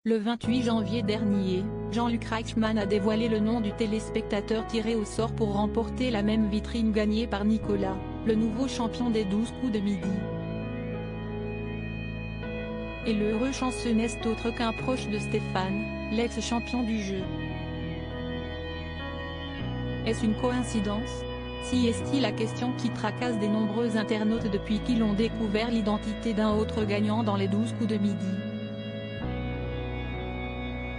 Le 28 janvier dernier, Jean-Luc Reichmann a dévoilé le nom du téléspectateur tiré au sort pour remporter la même vitrine gagnée par Nicolas, le nouveau champion des 12 coups de midi. Et le heureux chanceux n'est autre qu'un proche de Stéphane, l'ex-champion du jeu. Est-ce une coïncidence? Si est-il la question qui tracasse des nombreux internautes depuis qu'ils ont découvert l'identité d'un autre gagnant dans les 12 coups de midi.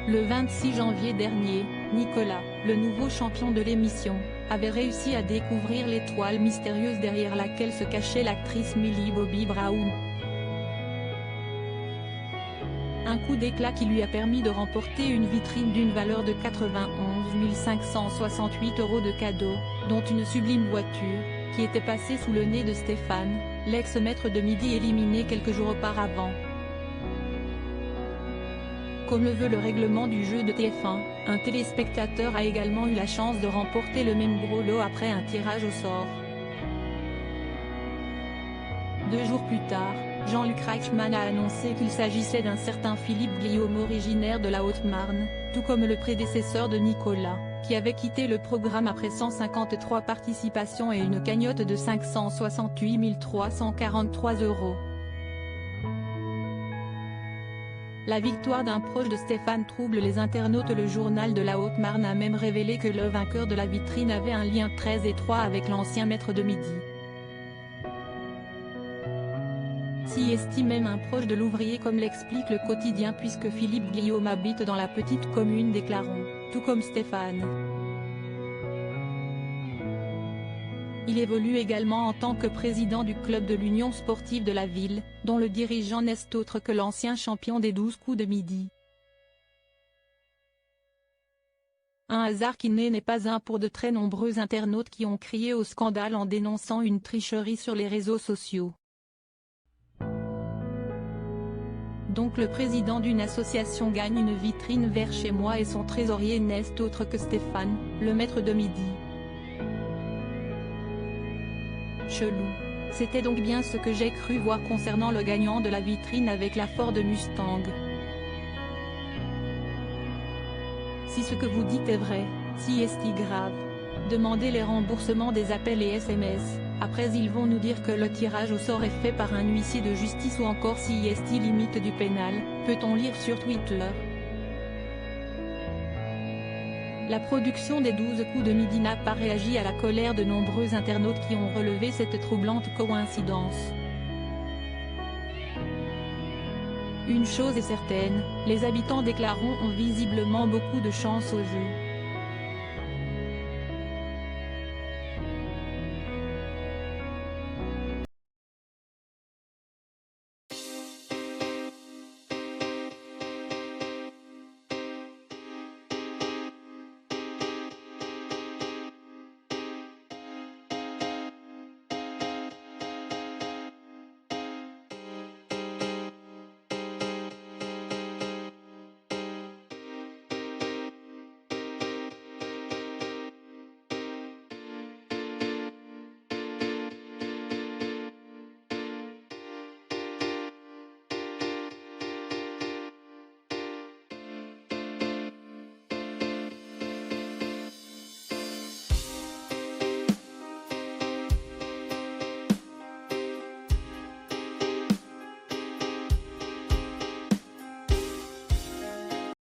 Le 26 janvier dernier, Nicolas, le nouveau champion de l'émission, avait réussi à découvrir l'étoile mystérieuse derrière laquelle se cachait l'actrice Millie Bobby Brown. Un coup d'éclat qui lui a permis de remporter une vitrine d'une valeur de 91 568 € de cadeaux, dont une sublime voiture, qui était passée sous le nez de Stéphane, l'ex-maître de midi éliminé quelques jours auparavant. Comme le veut le règlement du jeu de TF1, un téléspectateur a également eu la chance de remporter le même gros lot après un tirage au sort. 2 jours plus tard, Jean-Luc Reichmann a annoncé qu'il s'agissait d'un certain Philippe Guillaume originaire de la Haute-Marne, tout comme le prédécesseur de Nicolas, qui avait quitté le programme après 153 participations et une cagnotte de 568 343 €. La victoire d'un proche de Stéphane trouble les internautes. Le journal de la Haute-Marne a même révélé que le vainqueur de la vitrine avait un lien très étroit avec l'ancien maître de midi. S'y estime même un proche de l'ouvrier, comme l'explique le quotidien, puisque Philippe Guillaume habite dans la petite commune d'Éclaron, tout comme Stéphane. Il évolue également en tant que président du club de l'Union sportive de la ville, dont le dirigeant n'est autre que l'ancien champion des 12 coups de midi. Un hasard qui n'est pas un pour de très nombreux internautes qui ont crié au scandale en dénonçant une tricherie sur les réseaux sociaux. Donc le président d'une association gagne une vitrine vers chez moi et son trésorier n'est autre que Stéphane, le maître de midi. Chelou. C'était donc bien ce que j'ai cru voir concernant le gagnant de la vitrine avec la Ford Mustang. Si ce que vous dites est vrai, si est-il grave? Demandez les remboursements des appels et SMS, après ils vont nous dire que le tirage au sort est fait par un huissier de justice ou encore si est-il limite du pénal, peut-on lire sur Twitter. La production des 12 coups de midi n'a pas réagi à la colère de nombreux internautes qui ont relevé cette troublante coïncidence. Une chose est certaine, les habitants d'Éclaron ont visiblement beaucoup de chance au jeu.